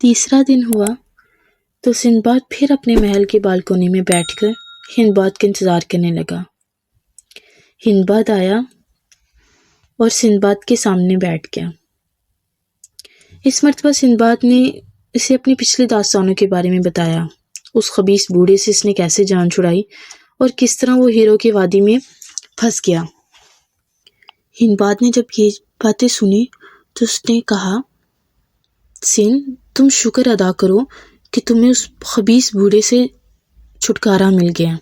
تیسرا دن ہوا تو سندباد پھر اپنے محل کی بالکونی میں بیٹھ کر ہندباد کا انتظار کرنے لگا۔ ہندباد آیا اور سندباد کے سامنے بیٹھ گیا۔ اس مرتبہ سندباد نے اسے اپنی پچھلی داستانوں کے بارے میں بتایا، اس خبیث بوڑھے سے اس نے کیسے جان چھڑائی اور کس طرح وہ ہیرو کی وادی میں پھنس گیا۔ ہندباد نے جب یہ باتیں سنی تو اس نے کہا، سند، تم شکر ادا کرو کہ تمہیں اس خبیث بوڑھے سے چھٹکارا مل گیا۔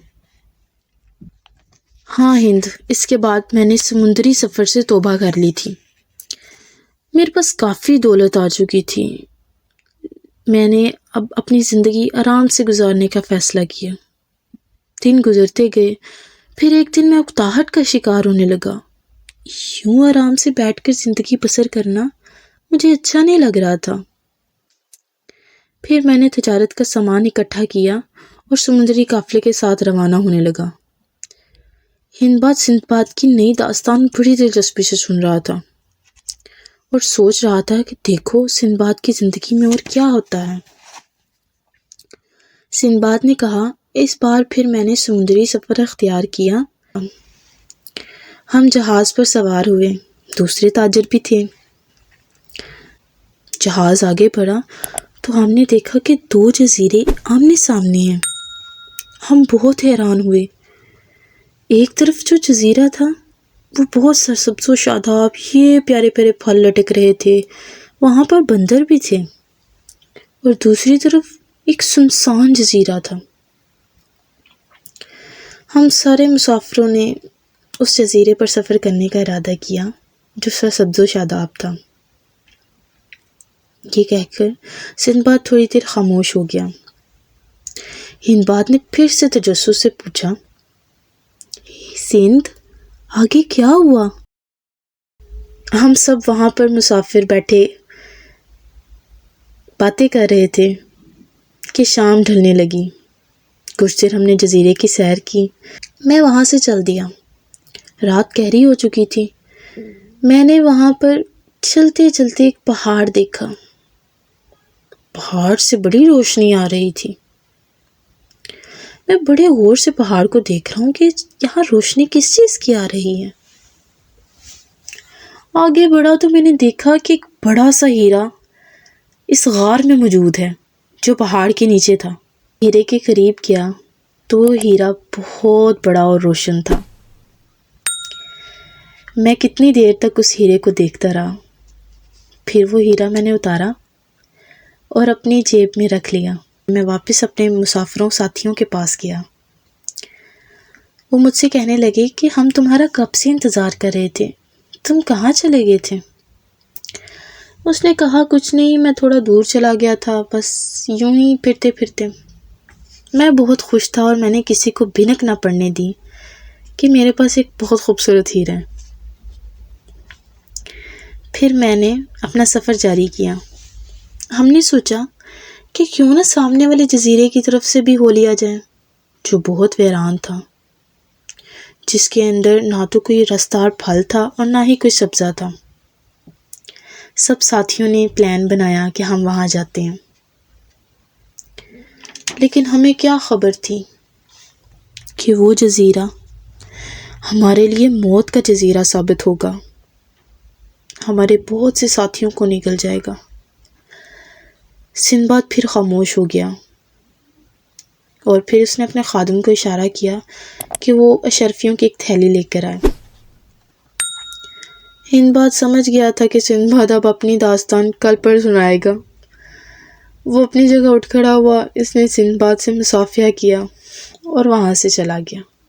ہاں ہند، اس کے بعد میں نے سمندری سفر سے توبہ کر لی تھی۔ میرے پاس کافی دولت آ چکی تھی۔ میں نے اب اپنی زندگی آرام سے گزارنے کا فیصلہ کیا۔ دن گزرتے گئے، پھر ایک دن میں اکتاہٹ کا شکار ہونے لگا۔ یوں آرام سے بیٹھ کر زندگی بسر کرنا مجھے اچھا نہیں لگ رہا تھا۔ پھر میں نے تجارت کا سامان اکٹھا کیا اور سمندری قافلے کے ساتھ روانہ ہونے لگا۔ ہندباد سندباد کی نئی داستان بڑی دلچسپی سے سن رہا تھا اور سوچ رہا تھا کہ دیکھو سندباد کی زندگی میں اور کیا ہوتا ہے۔ سندباد نے کہا، اس بار پھر میں نے سمندری سفر اختیار کیا۔ ہم جہاز پر سوار ہوئے، دوسرے تاجر بھی تھے۔ جہاز آگے بڑھا تو ہم نے دیکھا کہ 2 جزیرے آمنے سامنے ہیں۔ ہم بہت حیران ہوئے۔ ایک طرف جو جزیرہ تھا وہ بہت سرسبز و شاداب، یہ پیارے پیارے پھل لٹک رہے تھے، وہاں پر بندر بھی تھے، اور دوسری طرف ایک سنسان جزیرہ تھا۔ ہم سارے مسافروں نے اس جزیرے پر سفر کرنے کا ارادہ کیا جو سرسبز و شاداب تھا۔ یہ کہہ کر سندباد تھوڑی دیر خاموش ہو گیا۔ ہندباد نے پھر سے تجسس سے پوچھا، سند، آگے کیا ہوا؟ ہم سب وہاں پر مسافر بیٹھے باتیں کر رہے تھے کہ شام ڈھلنے لگی۔ کچھ دیر ہم نے جزیرے کی سیر کی۔ میں وہاں سے چل دیا۔ رات گہری ہو چکی تھی۔ میں نے وہاں پر چلتے چلتے ایک پہاڑ دیکھا۔ پہاڑ سے بڑی روشنی آ رہی تھی۔ میں بڑے غور سے پہاڑ کو دیکھ رہا ہوں کہ یہاں روشنی کس چیز کی آ رہی ہے۔ آگے بڑھا تو میں نے دیکھا کہ ایک بڑا سا ہیرا اس غار میں موجود ہے جو پہاڑ کے نیچے تھا۔ ہیرے کے قریب گیا تو وہ ہیرا بہت بڑا اور روشن تھا۔ میں کتنی دیر تک اس ہیرے کو دیکھتا رہا۔ پھر وہ ہیرا میں نے اتارا اور اپنی جیب میں رکھ لیا۔ میں واپس اپنے مسافروں ساتھیوں کے پاس گیا۔ وہ مجھ سے کہنے لگے کہ ہم تمہارا کب سے انتظار کر رہے تھے، تم کہاں چلے گئے تھے؟ اس نے کہا، کچھ نہیں، میں تھوڑا دور چلا گیا تھا، بس یوں ہی پھرتے پھرتے۔ میں بہت خوش تھا اور میں نے کسی کو بھنک نہ پڑنے دی کہ میرے پاس ایک بہت خوبصورت ہیرا ہے۔ پھر میں نے اپنا سفر جاری کیا۔ ہم نے سوچا کہ کیوں نہ سامنے والے جزیرے کی طرف سے بھی ہو لیا جائے، جو بہت ویران تھا، جس کے اندر نہ تو کوئی رسدار پھل تھا اور نہ ہی کوئی سبزہ تھا۔ سب ساتھیوں نے پلان بنایا کہ ہم وہاں جاتے ہیں، لیکن ہمیں کیا خبر تھی کہ وہ جزیرہ ہمارے لیے موت کا جزیرہ ثابت ہوگا، ہمارے بہت سے ساتھیوں کو نگل جائے گا۔ سندباد پھر خاموش ہو گیا اور پھر اس نے اپنے خادم کو اشارہ کیا کہ وہ اشرفیوں کی ایک تھیلی لے کر آئے۔ ہندباد سمجھ گیا تھا کہ سندباد اب اپنی داستان کل پر سنائے گا۔ وہ اپنی جگہ اٹھ کھڑا ہوا، اس نے سندباد سے مصافحہ کیا اور وہاں سے چلا گیا۔